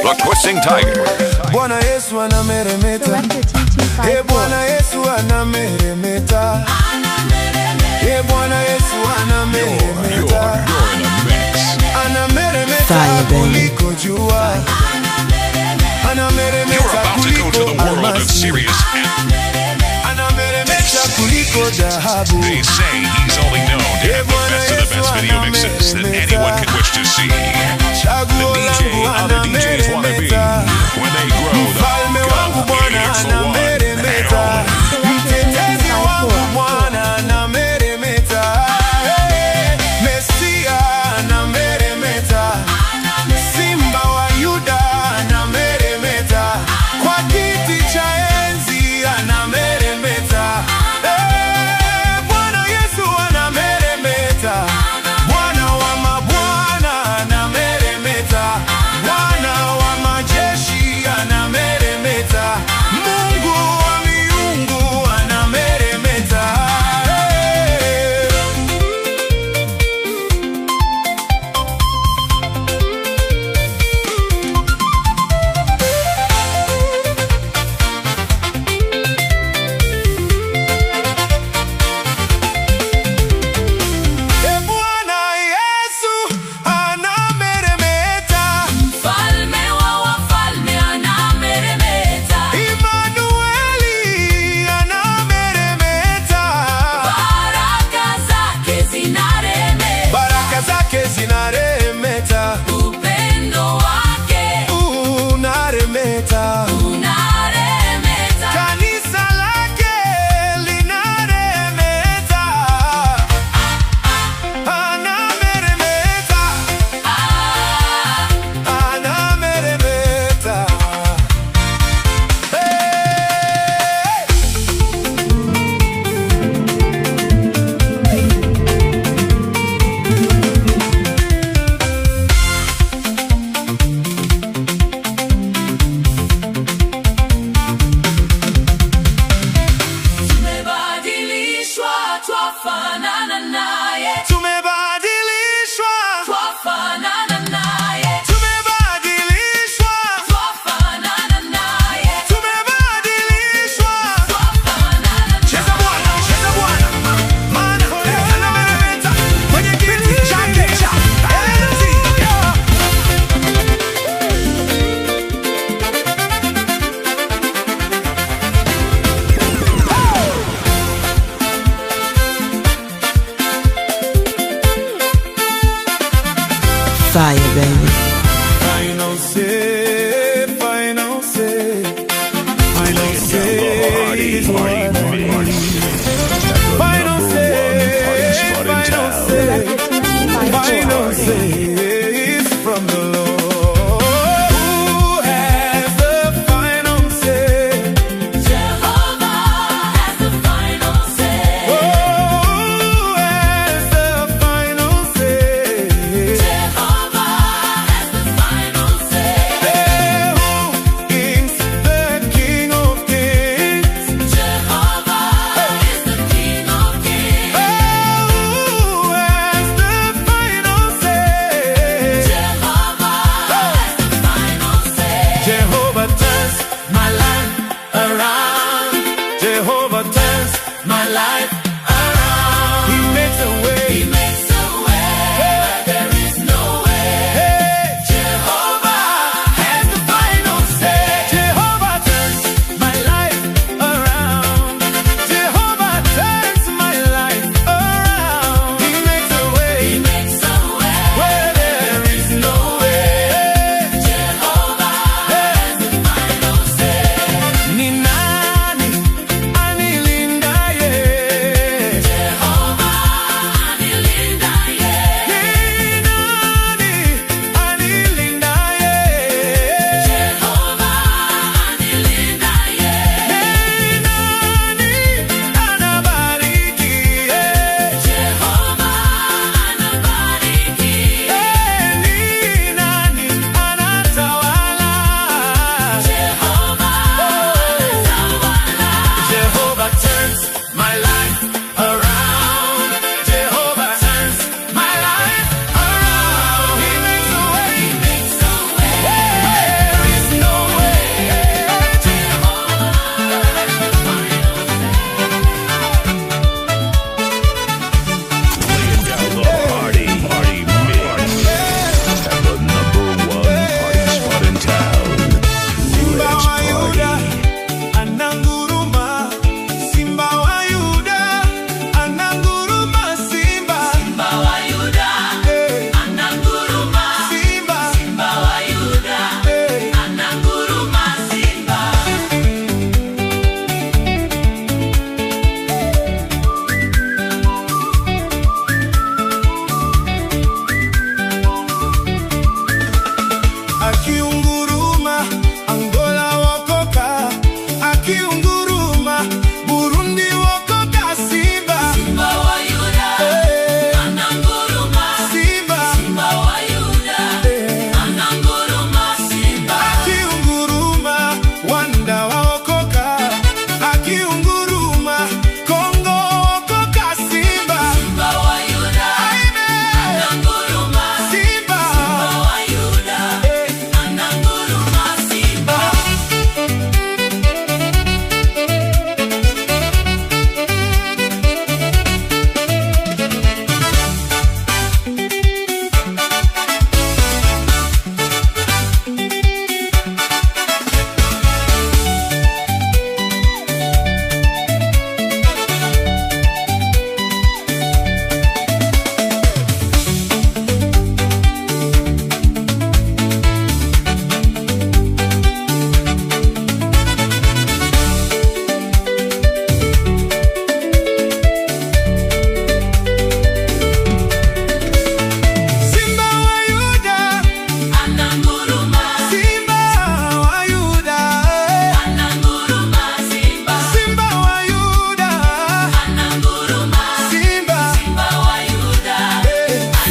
The Twisting Tiger. Bwana Yesu anameremeta. Hey, Bwana Yesu anameremeta. Hey, Bwana Yesu anameremeta. You're in a mix. Anameremeta kuliko jua. Anameremeta kuliko almasi. Anameremeta kuliko dhahabu. They say he's only known to have the best video mixes that anyone could wish to see. The DJ other DJs want to be when they grow the fuck up. It's the one and only. Mtetezi wangu Bwana anameremeta. Mesia anameremeta. Simba wa Yuda anameremeta. Kwa kiti cha enzi anameremeta. Bwana Yesu anameremeta. Bwana wa mabwana anameremeta. Bwana wa majeshi anameremeta. Mungu wa miungu anameremeta. Bwana Yesu anameremeta. Mfalme wa wafalme anameremeta. Imanueli anameremeta. Baraka zake zinaremeta. Baraka zake zinaremeta. Upendo wake Unaremeta. unaremeta. Kanisa lake linaremeta. Anameremeta. Anameremeta. Tumebadilishwa twafanana naye. Tumebadilishwa. Twafanana naye. Tumebadilishwa. Twafanana naye. Tumebadilishwa. Twafanana naye. Cheza Bwana, cheza Bwana. Maana anameremeta kwenye kiti chake cha enzi. Fire, baby. Final say, final say, final say is what I mean. Final say, final say, final say is from the Lord. Who has the final say? Jehovah has the final say. Who has the final say? Jehovah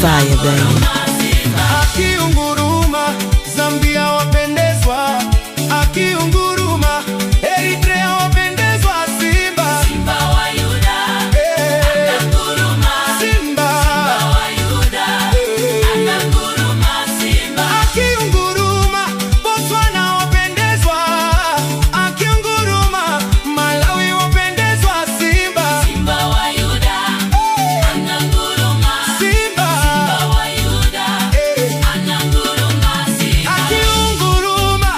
Fire, baby. Akiunguruma, Zambia wapendezwa. Akiunguruma, Eritrea wapendezwa. Simba, Simba wa Yuda, ananguruma. Simba, Simba wa Yuda, ananguruma. Simba. akiunguruma, Botswana wapendezwa. Akiunguruma, Malawi wapendezwa. Simba, Simba wa Yuda, ananguruma. Simba, Simba wa Yuda, ananguruma. Simba. akiunguruma,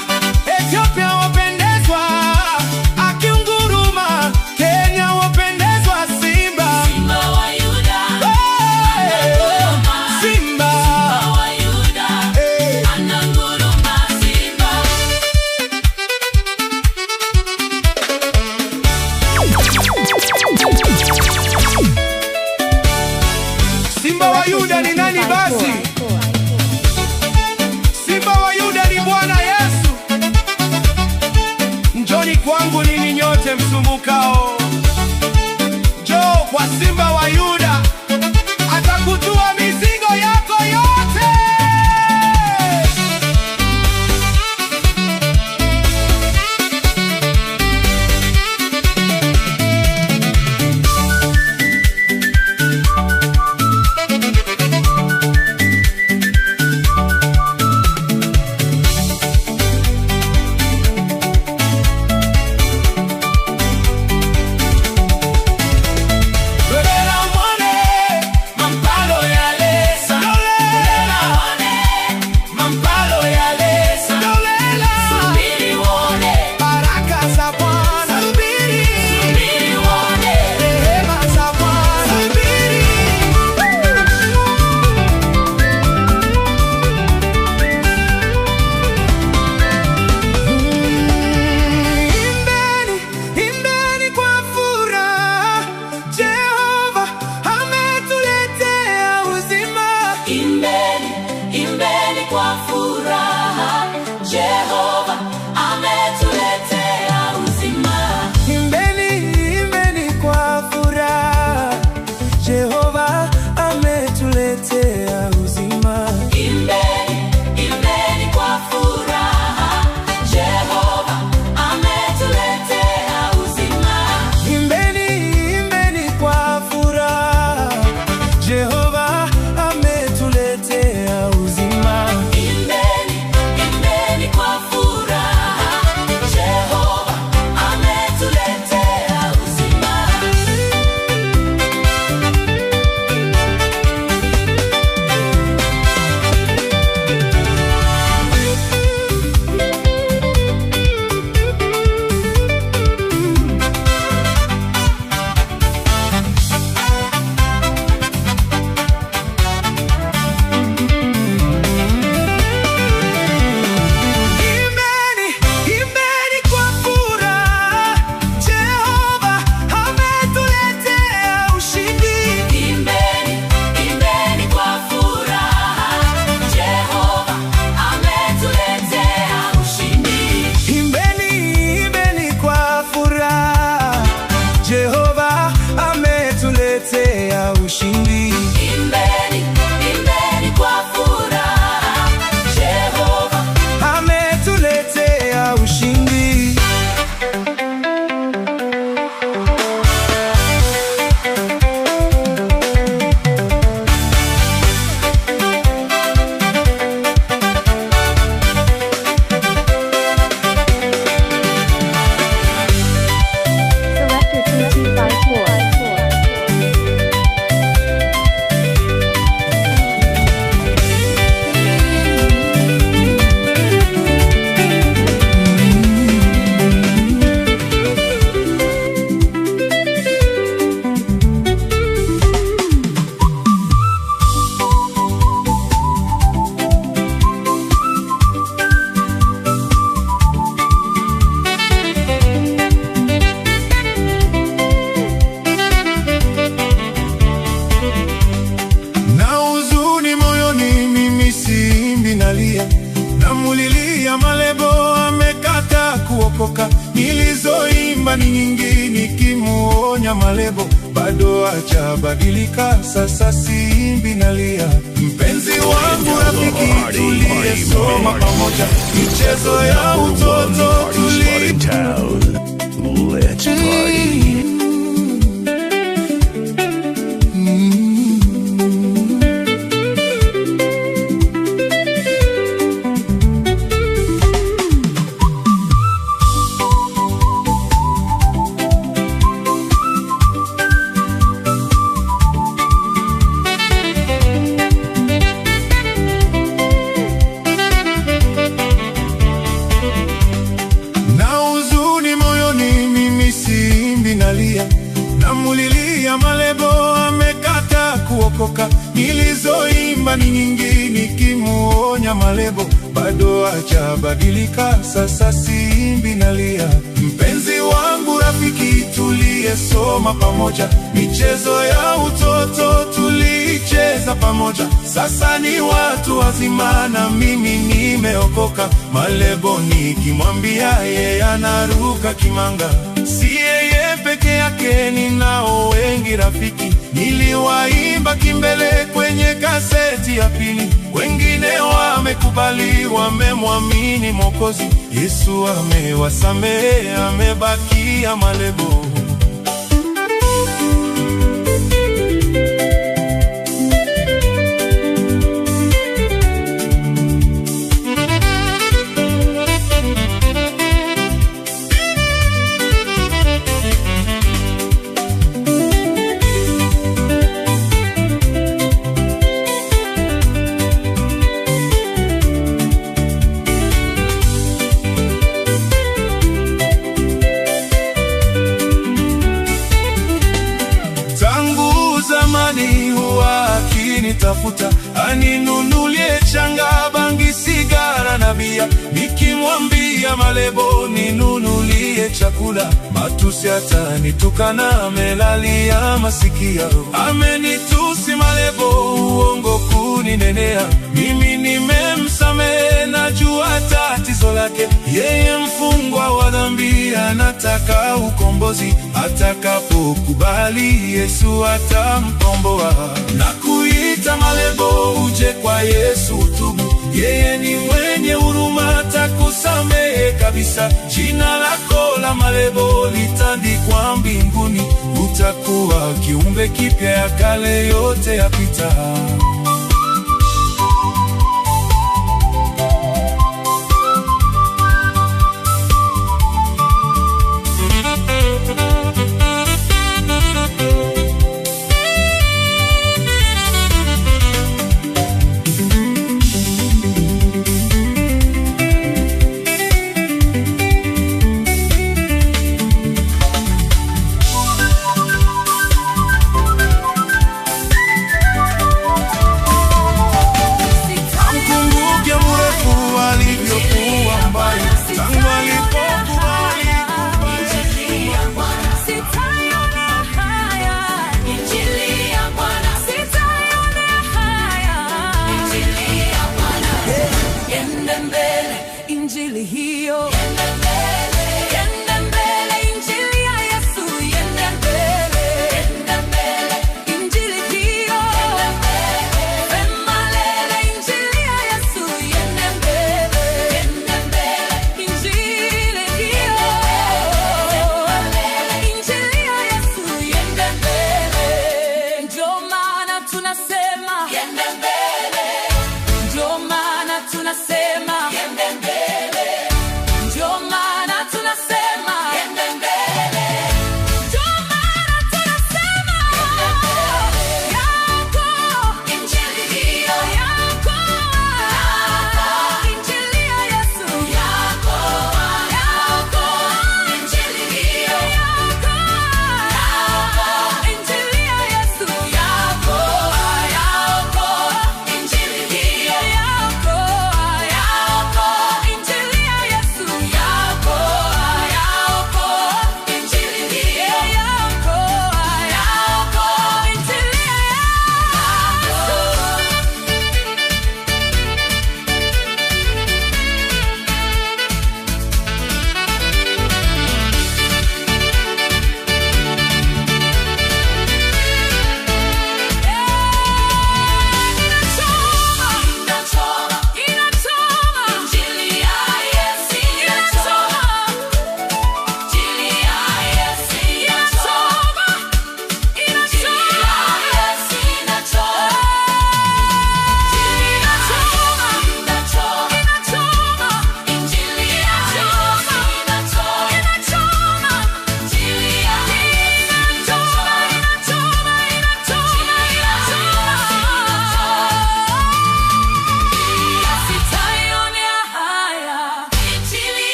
Ethiopia wapendezwa. Akiunguruma, Kenya wapendezwa. Simba, Simba wa Yuda, ananguruma. Simba, Simba wa Yuda, ananguruma. Simba. Simba wa Yuda ni nani basi? Simba wa Yuda ni Bwana Yesu. Njoni kwangu ninyi nyote msumbukao, njoo kwa Simba wa Yuda, atakutua mizigo yako yote. Lorena Mwane, Mampalo ya Lesa. Lorena Mwane, Mampalo ya Lesa. Lorena, Subiri uone, baraka za Bwana. Subiri, subiri uone. rehema za Bwana. Subiri. Imbeni, imbeni kwa furaha, Jehova ametuletea uzima. Imbeni, imbeni kwa furaha, Jehova ametuletea uzima. Imbeni, imbeni kwa furaha, Jehova ametuletea uzima. Imbeni, imbeni kwa furaha, Jehova ametuletea uzima. Imbeni, imbeni kwa furaha, Jehova ametuletea uzima. Imbeni, imbeni kwa furaha, Jehova ametuletea uzima. Imbeni, imbeni kwa furaha, Jehova ametuletea ushindi. Imbeni, imbeni kwa furaha, Jehova ametuletea ushindi. Imbeni, imbeni kwa furaha, Jehova ametuletea ushindi. Imbeni, imbeni kwa furaha, Jehova Ametuletea ushindi. Selector kuokoka. Nilizoimba ni nyingi nikimuonya Malebo, bado hajabadilika. Sasa siimbi nalia, mpenzi wangu, rafiki, tuliyesoma pamoja michezo ya utoto, in town. Let's party. Namulilia Malebo, amekata kuokoka. Nilizoimba ni nyingi nikimuonya Malebo, bado hajabadilika. Sasa siimbi nalia, mpenzi wangu, rafiki, tuliyesoma pamoja michezo ya utoto, tulicheza pamoja. Sasa ni watu wazima na mimi nimeokoka. Malebo nikimwambia yeye anaruka kimanga. Si yeye peke yake, ninao wengi rafiki. Niliwaimba kimbele kwenye kaseti ya pili. Wengine wamekubali, wamemwamini Mwokozi. Yesu amewasamehe, amebakia Malebo. Huwa akinitafuta, aninunulie changa, bangi, sigara na bia. Nikimwambia Malebo ninunulie chakula, matusi atanitukana, amelalia masikio. Amenitusi Malebo, uongo kuninenea. Mimi nimemsamehe, najua tatizo lake. Yeye mfungwa wa dhambi, anataka ukombozi. Atakapokubali, Yesu atamkomboa. Na kuita Malebo, uje kwa Yesu tubu. Yeye ni mwenye huruma, atakusamehe kabisa. Jina lako la Malebo litandikwa mbinguni. Utakuwa kiumbe kipya, ya kale yote yapita.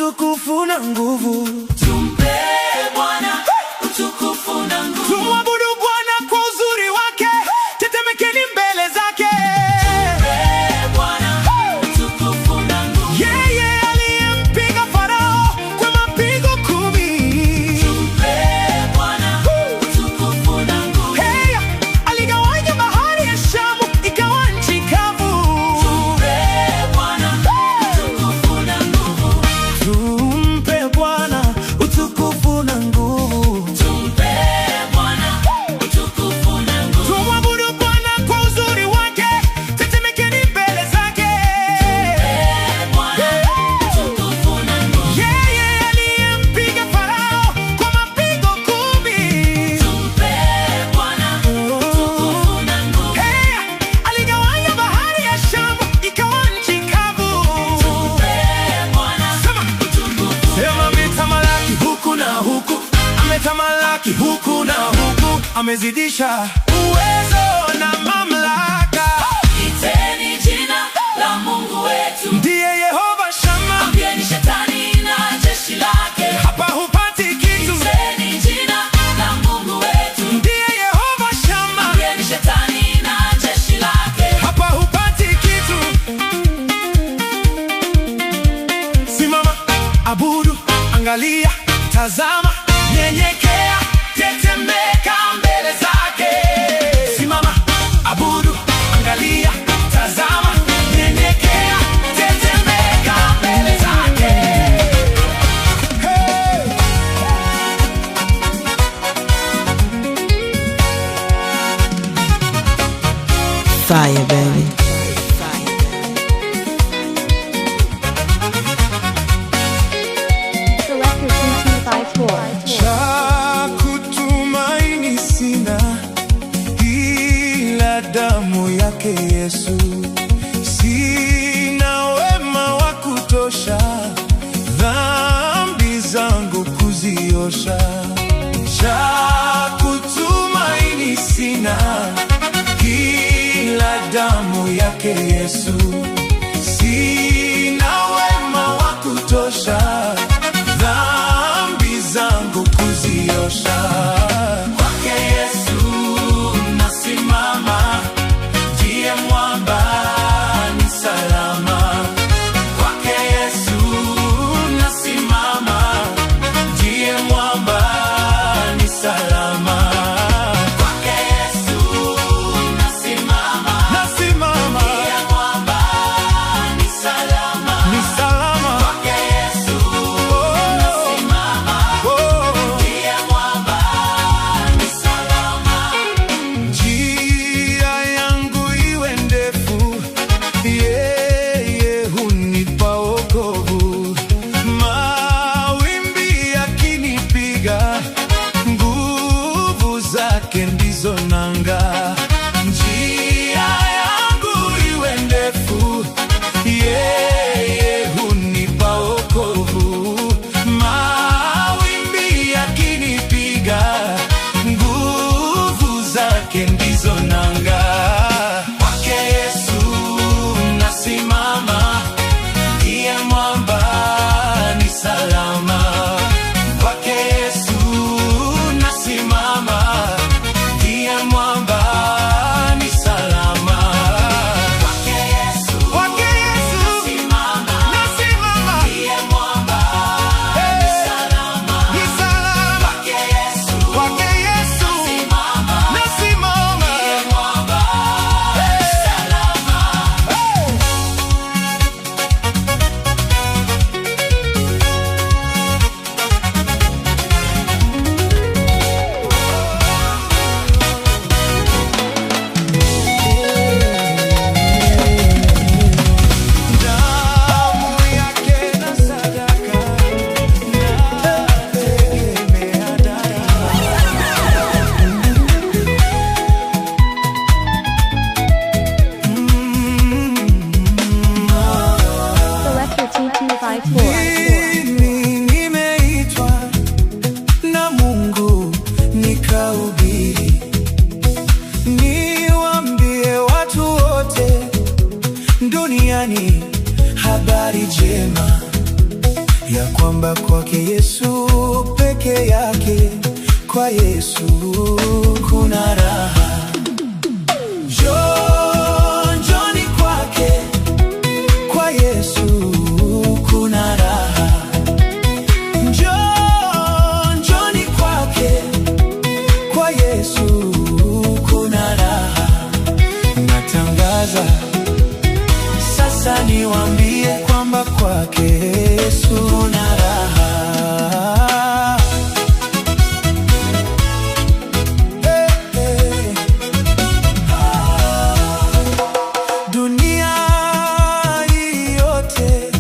utukufu na nguvu. Tumpe Bwana utukufu na nguvu. Tumwabudu Bwana kwa uzuri wake, tetemekeni mbele zake. Tumpe Bwana utukufu na nguvu. Yeye aliyempiga Farao kwa mapigo 10. Tumpe Bwana utukufu na nguvu. Hey, aligawanya bahari ya Shamu ikawa nchi kavu. Tumpe Bwana utukufu na nguvu. Tumpe Bwana utukufu na nguvu. Tumpe Bwana utukufu na nguvu. Tumwabudu Bwana kwa uzuri wake, tetemekeni mbele zake. Bwana utukufu na nguvu. Yeye aliyempiga Farao kwa mapigo 10. Tumpe Bwana utukufu na nguvu. Hey, aligawanya bahari ya Shamu ikawa nchi kavu. Tumpe Bwana Sema, utukufu. sema ametamalaki huku na huku, ametamalaki huku na huku, amezidisha uwezo na mamlaka. Iteni jina la Mungu wetu. Ndiye Yehova Shama, Ambieni shetani na jeshi lake. hapa hupati kitu. Iteni jina la Mungu wetu. Ndiye Yehova Shama, Ambieni shetani na jeshi lake. hapa hupati kitu. Simama, abudu, angalia, tazama, nyenyekea, tetemeka mbele zake. Simama, abudu, angalia, tazama, nyenyekea, tetemeka mbele zake. Hey! Fire, baby. Selector 2254. Cha kutumaini sina ila damu yake Yesu. Sina wema wa kutosha dhambi zangu kuziosha. Cha kutumaini sina ila damu yake Yesu. Sina wema wa kutosha dhambi zangu kuziosha. Kwake Yesu nasimama, ndiye mwamba ni salama. Kwake Yesu nasimama, ndiye mwamba ni salama. Kwake Yesu nasimama, ndiye mwamba kwamba kwake Yesu peke yake, kwa Yesu kuna raha. Njoni kwake, kwa Yesu kuna raha. Njoni kwake, kwa Yesu kuna raha. Natangaza sasa niwaambie kwamba kwake Yesu kuna raha. Dunia hii yote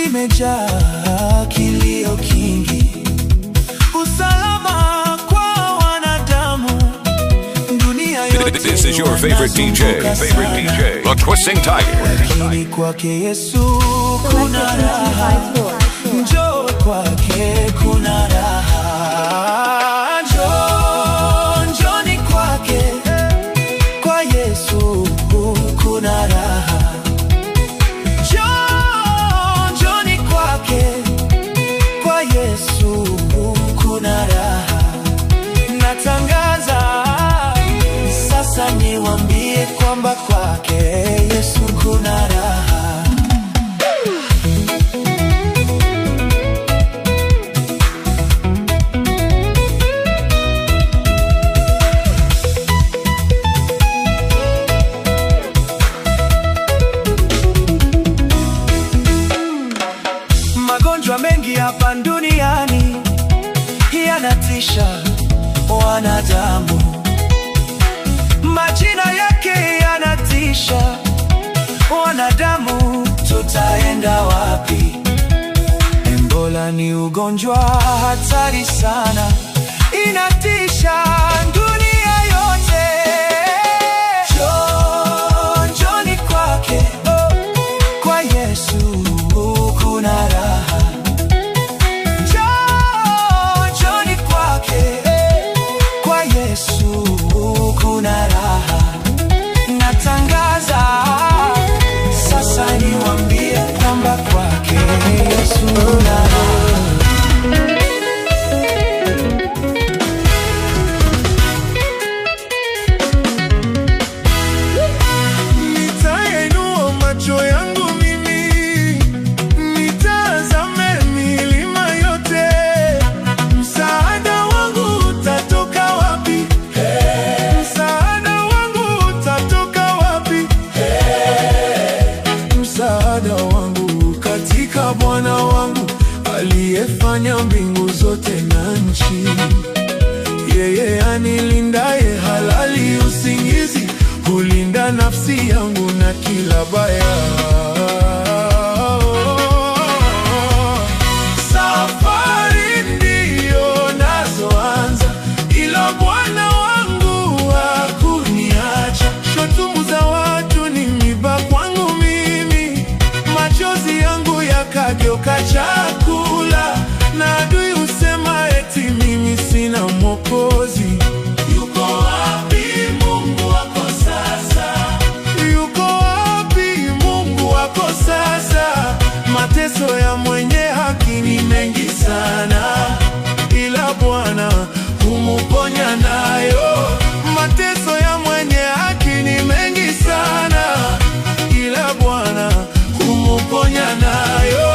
imejaa kilio kingi, usalama kwa wanadamu. Dunia yote This is your favorite DJ, the Twisting Tiger. lakini kwake Yesu kuna raha. Njoo kwake kuna raha. Njoni kwake, kwa Yesu kuna raha. Njoni kwake, kwa Yesu kuna raha. Natangaza sasa niwaambie kwamba kwake Yesu kuna raha. Magonjwa mengi hapa duniani yanatisha wanadamu. Majina yake yanatisha wanadamu, tutaenda wapi? Ebola ni ugonjwa hatari sana, inatisha dunia yote. Njoni kwake, kwa Yesu kuna raha. Njoni kwake, kwa Yesu kuna raha. Natangaza sasa niwaambie kwamba kwake Yesu kuna raha. Nitainua macho yangu mimi, nitazame milima yote. Msaada wangu utatoka wapi? Msaada wangu utatoka wapi? Msaada wangu katika Bwana wangu aliyefanya mbingu zote na nchi. Yeye anilindaye halali usingizi, hulinda nafsi yangu na kila baya. Safari ndiyo nazoanza, ila Bwana wangu hakuniacha. Shotumu za watu ni miba kwangu mimi, machozi yangu yakageuka chakula, na adui husema eti mimi sina Mwokozi. Yuko wapi Mungu wako sasa? Yuko wapi Mungu wako sasa? Mateso ya mwenye haki ni mengi sana, ila Bwana humuponya nayo. Mateso ya mwenye haki ni mengi sana, ila Bwana humuponya nayo.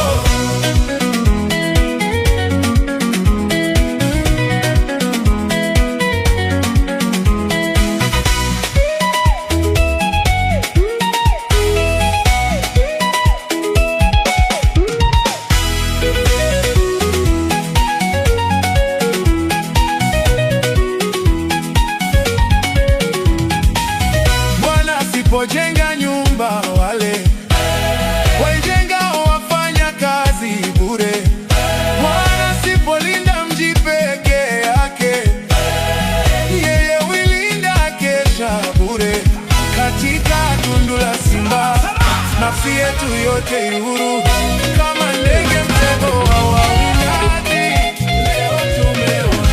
Bwana asipojenga nyumba, wale waijenga wafanya kazi bure. Bwana asipolinda mji peke yake, yeye huilinda kesha bure. Katika tundu la simba, nafsi yetu yote huru, kama ndege mtego wa wawindaji. Leo tumeona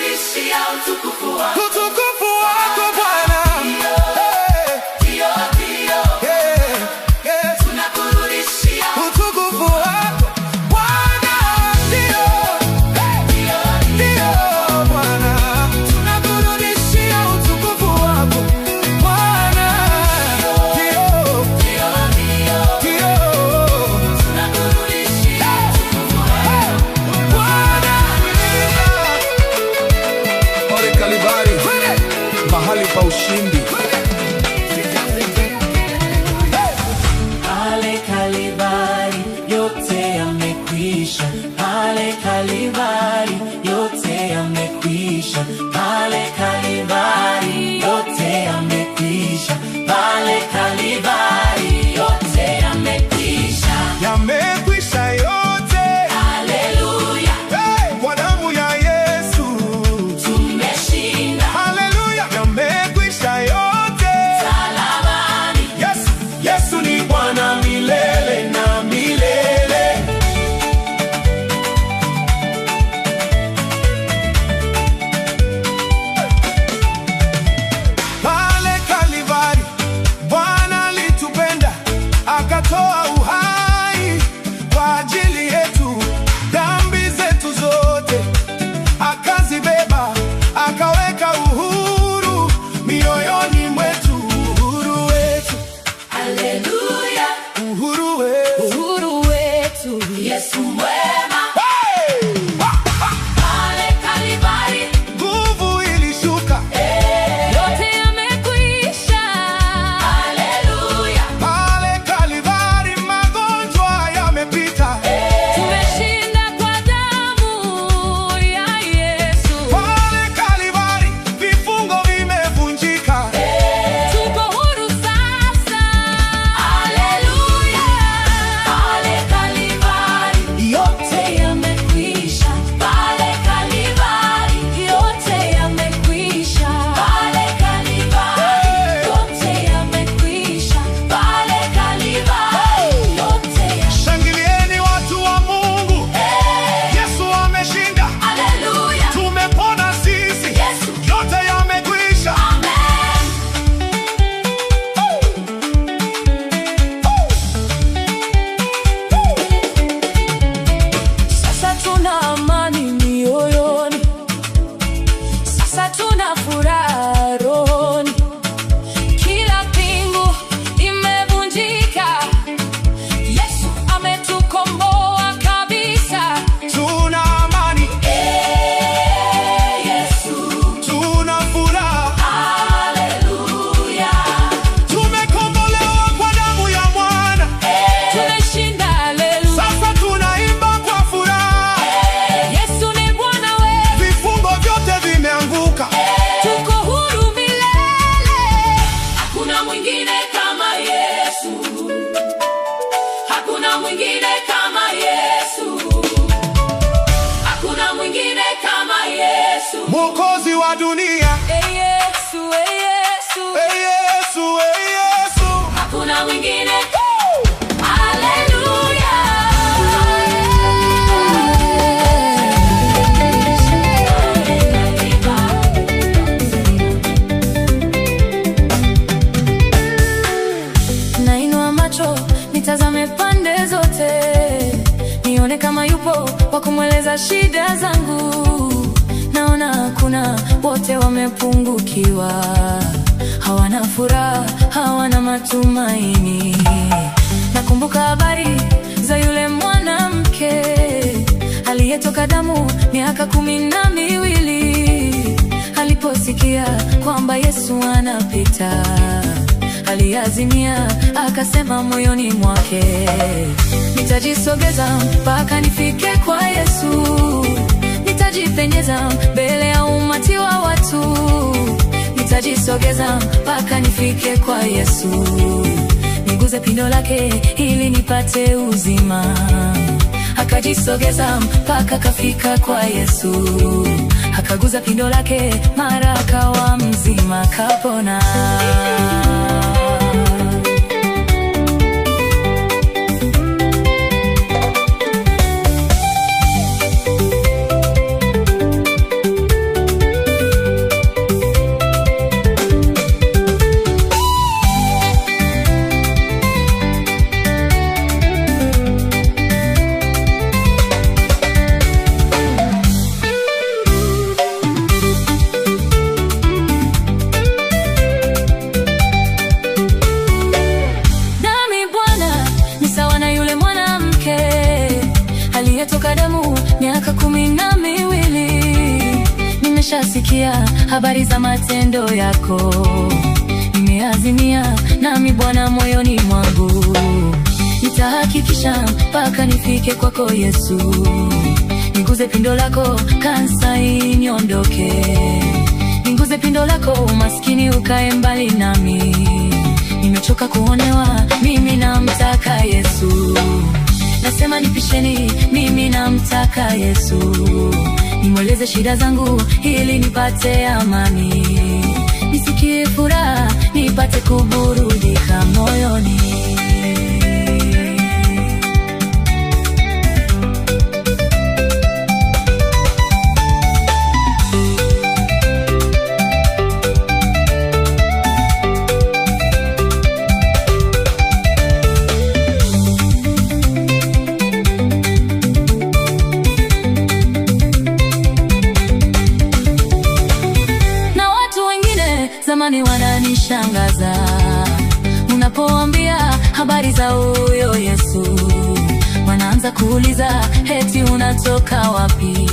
tunakurudishia utukufu wako. Utukufu wako Bwana. Tunakurudishia Utukufu wako Bwana. Ndio Bwana. Tunakurudishia utukufu wako Bwana. Ndio. Tunakurudishia utukufu wako Bwana. Pale Kalvari, mahali pa ushindi. Pale Kalvari yote yamekwisha. Pale Kalvari yote yamekwisha. Pale Kalvari yote yamekwisha. Pale Kalvari yote yamekwisha. Yamekwisha yote. Haleluya, Kwa damu ya Yesu. tumeshinda Haleluya. Yamekwisha yote. salabani. Yesu ni Bwana milele na milele. Pale Kalvari Bwana alitupenda, akatoa uhai kwa ajili yetu. Dhambi zetu zote akazibeba, akaweka uhuru mioyoni mwetu. Uhuru wetu, Haleluya, uhuru wetu. uhuru wetu, Yesu mwema. Hey! Pale Kalvari Nguvu ilishuka. yote yamekwisha. Haleluya, Pale Kalvari magonjwa yamepita. tumeshinda kwa damu ya Yesu. Pale Kalvari vifungo vimevunjika. Tuko huru sasa. Haleluya, pale Kalvari yote yamekwisha. Pale Kalvari yote yamekwisha. Pale Kalvari yote yamekwisha. Pale Kalvari yote yamekwisha. Shangilieni watu wa Mungu. Yesu ameshinda. Haleluya, Tumepona sisi. Yesu. Yote yamekwisha. amen. Sasa tuna amani mioyoni, sasa tuna furaha rohoni. Kila pingu imevunjika, Yesu ametukomboa kabisa. Tuna amani, Yesu, tuna furaha. haleluya. Tumekombolewa kwa damu ya Mwana. Tumeshinda, haleluya. Sasa tunaimba kwa furaha. Yesu ni Bwana wetu. Vifungo vyote vimeanguka. Tuko huru milele. Hakuna mwingine kama Yesu. Hakuna mwingine kama Yesu. Hakuna mwingine kama Yesu. Mwokozi wa dunia. Yesu, Yesu. Yesu, Yesu. Hakuna mwingine. Haleluya. Nainua macho nitazame pande zote, nione kama yupo wa kumweleza shida zangu. Naona hakuna, wote wamepungukiwa, hawana furaha, hawana matumaini. Nakumbuka habari za yule mwanamke aliyetoka damu miaka 12. Aliposikia kwamba Yesu anapita, aliazimia, akasema moyoni mwake, nitajisogeza mpaka nifike kwa Yesu. Nitajipenyeza mbele ya umati wa watu, nitajisogeza mpaka nifike kwa Yesu. Niguze pindo lake ili nipate uzima. Akajisogeza mpaka kafika kwa Yesu, akaguza pindo lake, mara akawa mzima, kapona. nimeshasikia habari za matendo yako, nimeazimia nami Bwana moyoni mwangu, nitahakikisha mpaka nifike kwako Yesu. Niguze pindo lako, kansa iniondoke. Niguze pindo lako, umaskini ukae mbali nami. Nimechoka kuonewa, mimi namtaka Yesu. Nasema nipisheni, mimi namtaka Yesu. Nimweleze shida zangu ili nipate amani, nisikie furaha, nipate kuburudika moyoni. Zamani wananishangaza unapoambia habari za huyo Yesu, wanaanza kuuliza eti unatoka wapi.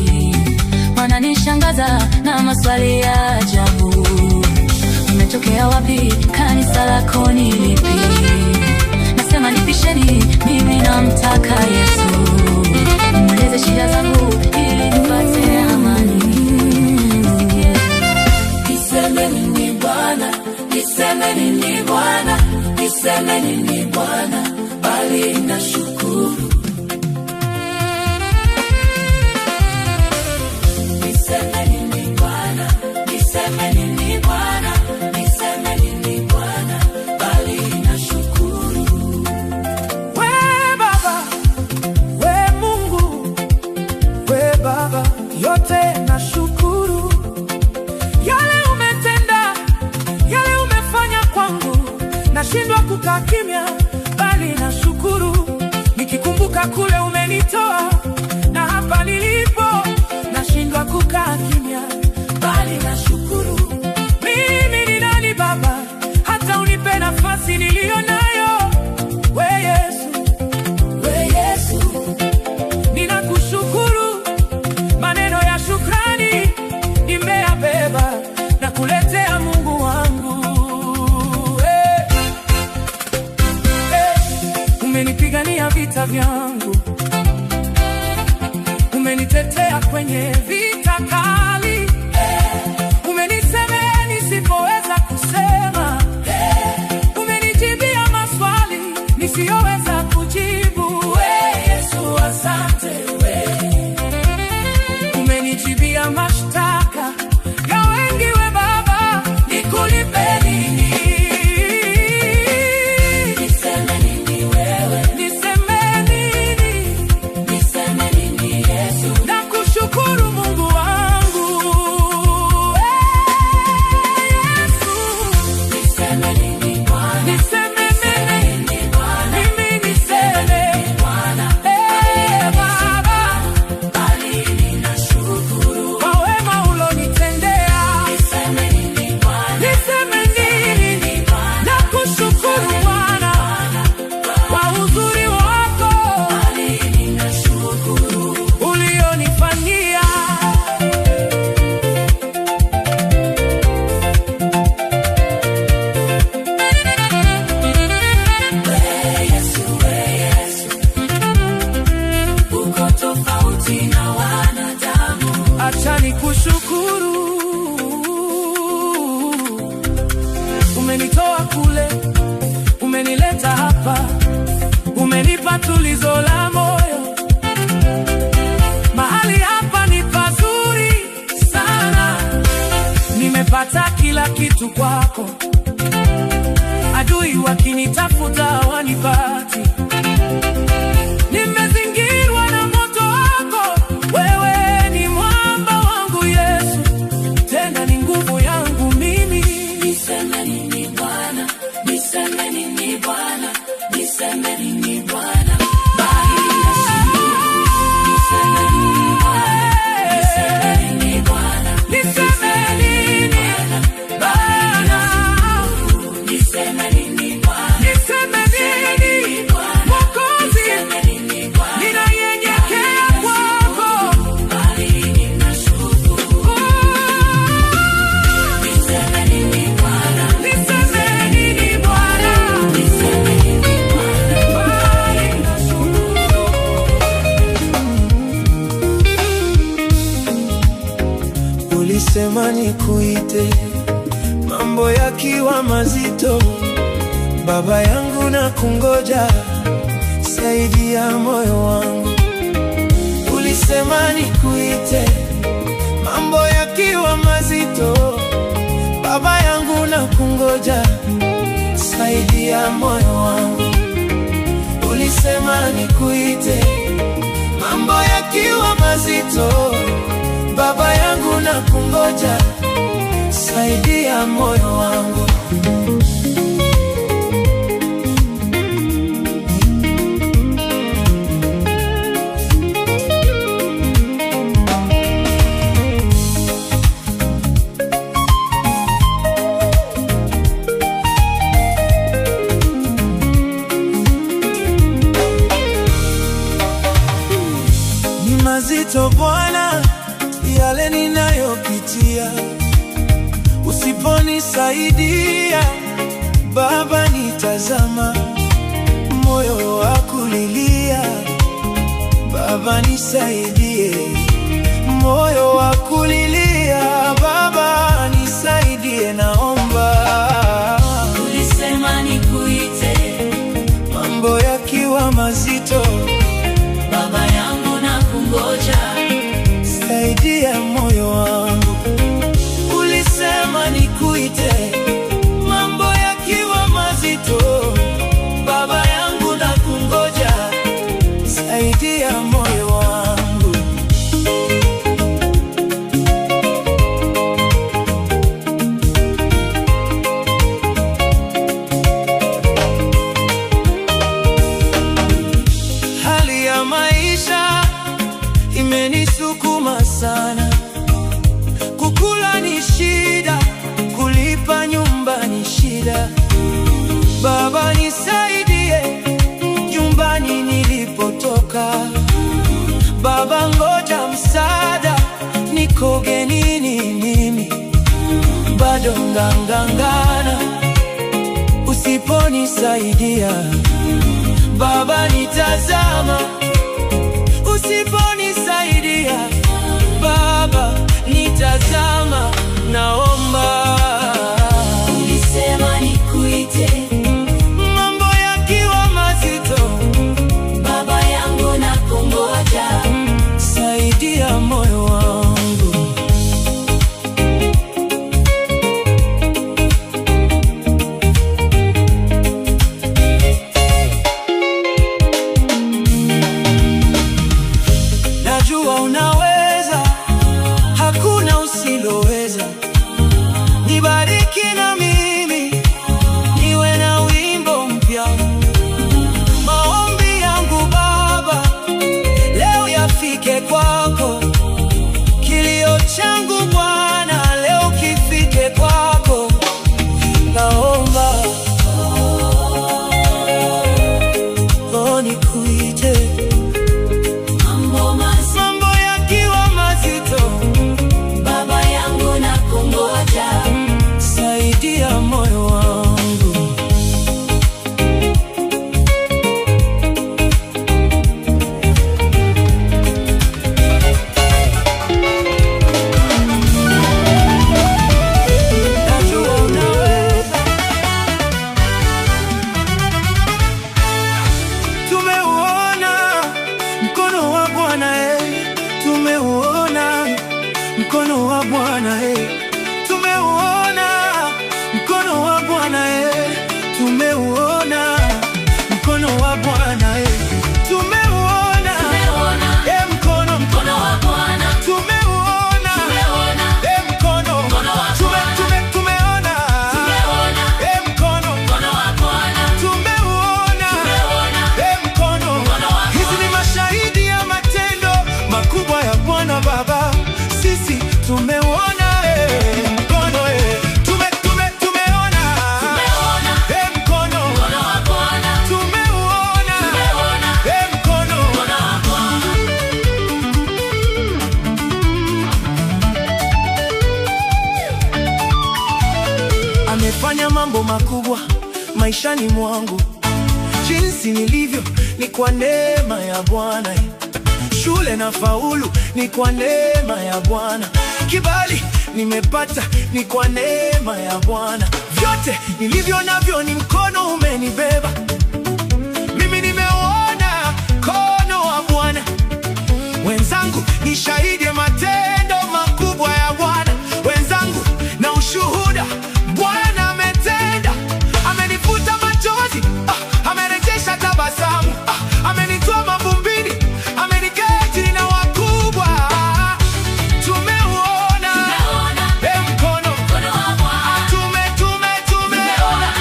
Wananishangaza na maswali ya ajabu, umetokea wapi, kanisa lako ni lipi? Nasema nipisheni, mimi namtaka Yesu. Nimweleze shida zangu ili nipate amani. Nisemeni ni Bwana, nisemeni ni Bwana, bali nashukuru. Nisemeni ni Bwana, nisemeni ni Bwana, nisemeni ni Bwana, bali nashukuru. We Baba, we Mungu, we Baba, yote nashukuru. Nashindwa kukaa kimya, bali nashukuru. Nikikumbuka kule umenitoa na hapa nilipo, nashindwa kukaa kimya, bali nashukuru. Mimi ni nani Baba, hata unipe nafasi nilionayo? We Yesu, we Yesu, ninakushukuru. Maneno ya shukrani nimeyabeba na kuletea Mungu wangu. Umenipigania vita vyangu, umenitetea kwenye vita kali, umenisemea nisipoweza kusema, umenijibia maswali nisiyoweza kujibu. We Yesu asante, umenijibia mashtaka ya wengi. We Baba, nikulipe nini? Acha nikushukuru. Umenitoa kule, umenileta hapa, umenipa tulizo la moyo. Mahali hapa ni pazuri sana, nimepata kila kitu kwako. Adui wakinitafuta wanipati, nimezingirwa na moto wako. Wewe ni mwamba wangu Yesu, tena ni nguvu yangu mimi. Nisemeni ni Bwana, nisemeni ni Bwana, nisemeni ni Bwana, bali nashukuru. Nisemeni ni Bwana, nisemeni ni Bwana, nisemeni ni Bwana, nisemeni ni Bwana, nisemeni ni Bwana. Ulisema nikuite mambo yakiwa mazito, Baba yangu na kungoja, saidia moyo wangu. Ulisema nikuite mambo yakiwa mazito, Baba yangu na kungoja, saidia moyo wangu. Ulisema nikuite mambo yakiwa mazito, Baba yangu na kungoja, saidia moyo wangu. Ni mazito Bwana yale ninayopitia, usiponisaidia Baba nitazama, moyo wa kulilia. Baba nisaidie, moyo wa kulilia. Baba nisaidie, naomba. Ulisema nikuite Mambo yakiwa mazito, Baba yangu na kungoja, saidia moyo wangu. Ulisema nikuite mambo yakiwa mazito, Baba yangu na kungoja, saidia moyo wangu. Hali ya maisha imenisukuma sana, kukula ni shida, kulipa nyumba ni shida. Baba nisaidie nyumbani nilipotoka, Baba ngoja msaada, niko genini mimi, bado ngangangana. Usiponisaidia Baba nitazama, usiponisaidia Baba nitazama, naomba. ulisema nikuite Mambo yakiwa mazito, Baba yangu na kungoja, saidia moyo wangu. Najua unaweza, hakuna usiloweza. Nibariki na mimi niwe na wimbo mpya. Maombi yangu Baba leo yafike kwako, kilio changu Bwana leo kifike kwako, naomba. Nikuite mambo yakiwa mazito, Baba yangu na kungoja, saidia moyo wangu. Najua unaweza. Tumeuona mkono wa Bwana, tumeuona mkono wa Bwana, tumeuona mkono wa Bwana, tumeuona mkono wa Bwana, tumeuona mkono mkono wa Bwana, tumeuona mkono, mkono wa Bwana, tumeona mkono mkono wa Bwana, tumeuona mkono. mkono wa Hizi ni mashahidi ya matendo makubwa ya Bwana Baba, sisi tumeuona mkono, tumeona mkono, mkono wa Bwana, tumeuona mkono. mkono wa Bwana. Amefanya mambo makubwa maishani mwangu, jinsi nilivyo ni kwa neema ya Bwana. Shule na faulu ni kwa neema ya Bwana, kibali nimepata ni kwa neema ya Bwana. Vyote nilivyo navyo ni mkono umenibeba. Mimi nimeona mkono wa Bwana. Wenzangu ni shahidi ya matendo makubwa ya Bwana. Wenzangu na ushuhuda, Bwana ametenda. Amenifuta machozi, amerejesha tabasamu, amenitoa mavumbini, ameniketi na wakubwa. Tumeuona mkono wa Bwana. Tumeona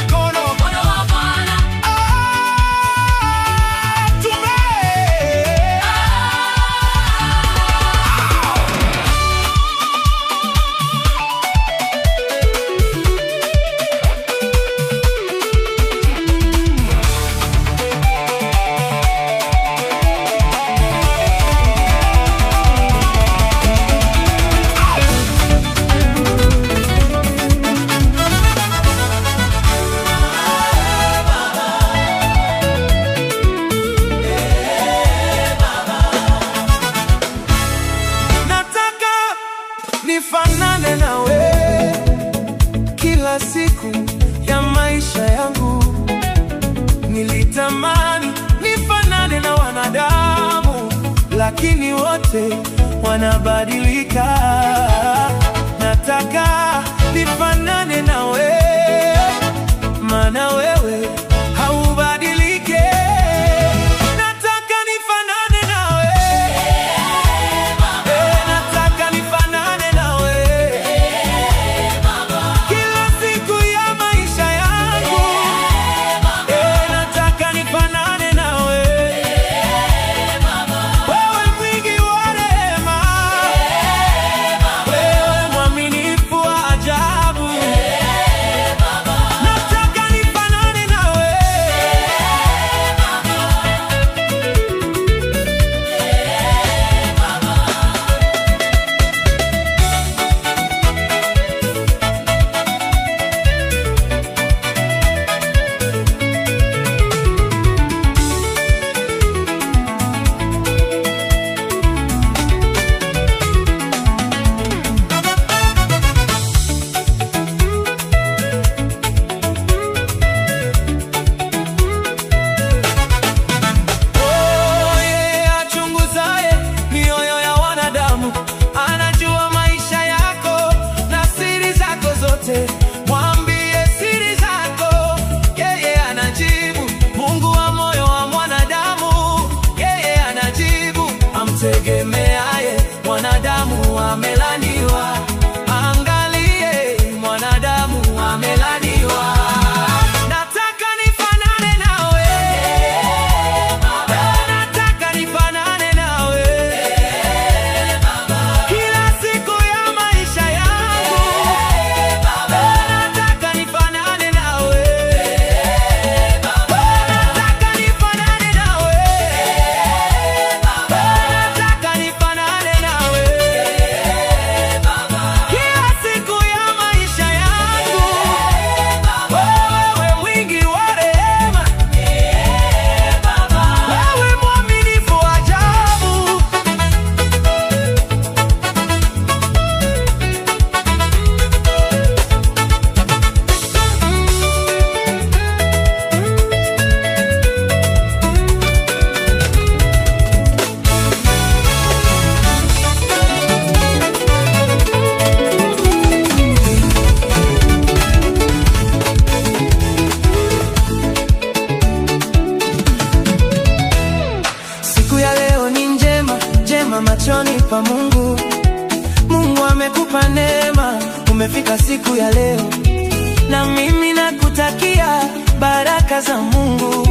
mkono wa Bwana. Nataka nifanane nawe kila siku ya maisha yangu. Nilitamani nifanane na wanadamu, lakini wote wanabadilika. Nataka nifanane nawe, maana wewe haubadilike. Nataka nifanane nawe, nataka nifanane nawe kila siku ya maisha yangu. Nataka nifanane nawe, wewe mwingi wa rehema, wewe mwaminifu wa ajabu. Nataka nifanane nawe. Yeye achunguzaye mioyo ya wanadamu, anajua maisha yako na siri zako zote. Mwambie siri zako, yeye anajibu. Mungu wa moyo wa mwanadamu, yeye anajibu. Amtegemeaye mwanadamu amelaniwa. Angalie, mwanadamu amelaniwa. Nataka nifanane nawe, nataka nifanane nawe kila siku ya maisha yangu. Nataka nifanane nawe, nataka nifanane nawe, nataka nifanane nawe kila siku ya maisha yangu. Wewe mwingi wa rehema, wewe mwaminifu wa ajabu. Siku ya leo ni njema, njema machoni pa Mungu. Mungu amekupa neema, umefika siku ya leo, na mimi nakutakia baraka za Mungu.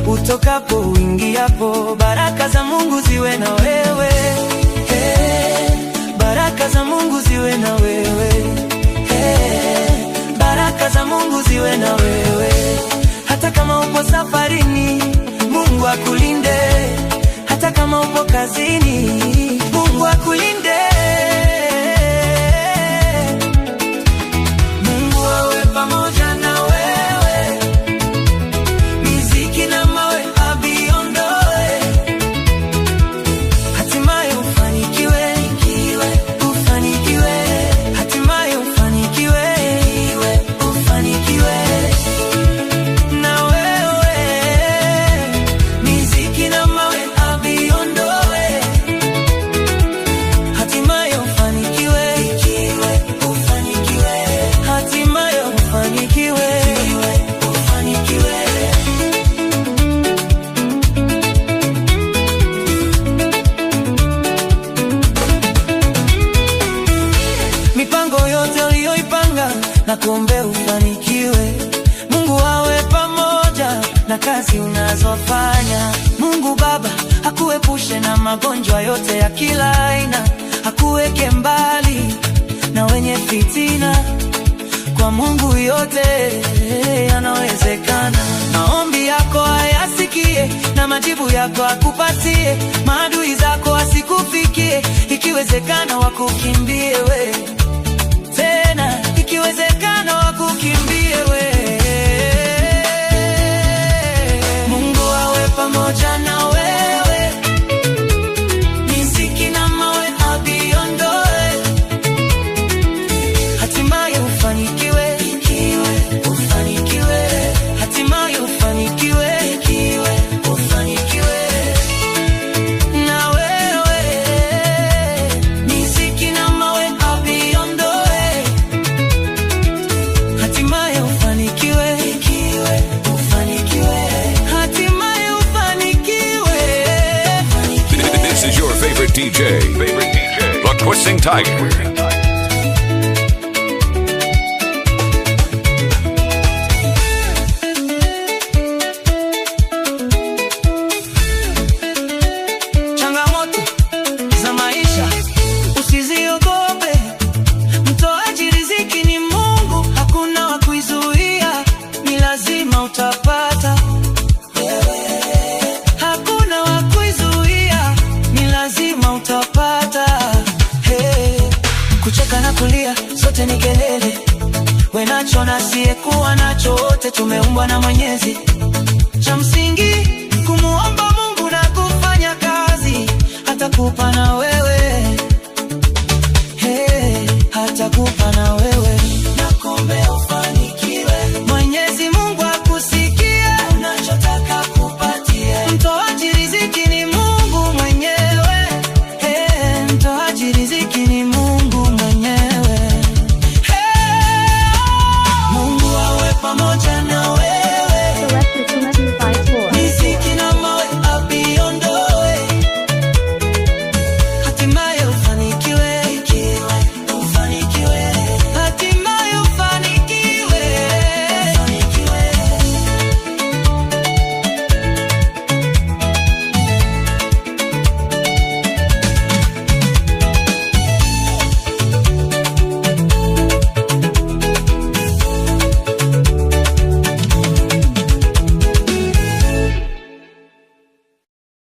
Utokapo uingiapo, baraka za Mungu ziwe na wewe. Baraka za Mungu ziwe na wewe. Baraka za Mungu ziwe na wewe. Hata kama upo safarini, Mungu akulinde. Hata kama upo kazini, Mungu akulinde. Mungu awe pamoja na wewe. Miziki na mawe aviondoe. Hatimaye ufanikiwe, ufanikiwe. mipango yote uliyoipanga na kuombe ufanikiwe. Mungu awe pamoja na kazi unazofanya. Mungu Baba akuepushe na magonjwa yote ya kila aina, akuweke mbali na wenye fitina. Kwa Mungu yote yanawezekana. Maombi yako ayasikie na majibu yako akupatie. Maadui zako asikufikie, ikiwezekana wakukimbie we. Tena ikiwezekana wakukimbie we. Mungu awe pamoja na wewe, miziki na mawe abiondoe, hatimaye ufanikiwe, ufanikiwe, hatimaye ufanikiwe, ufanikiwe. Na wewe miziki na mawe abiondoe, hatimaye ufanikiwe, ufanikiwe, hatimaye ufanikiwe. This is your favorite DJ, the Twisting Tiger. Changamoto za maisha usiziogope, mtoaji riziki ni Mungu, hakuna wa kuizuia, ni lazima utapata. Hakuna wa kuizuia, ni lazima utapata. Hey, kucheka na kulia zote ni kelele, we nacho na asiyekuwa nacho, wote tumeumbwa na Mwenyezi. Cha msingi kumuomba Mungu na kufanya kazi, atakupa na wewe.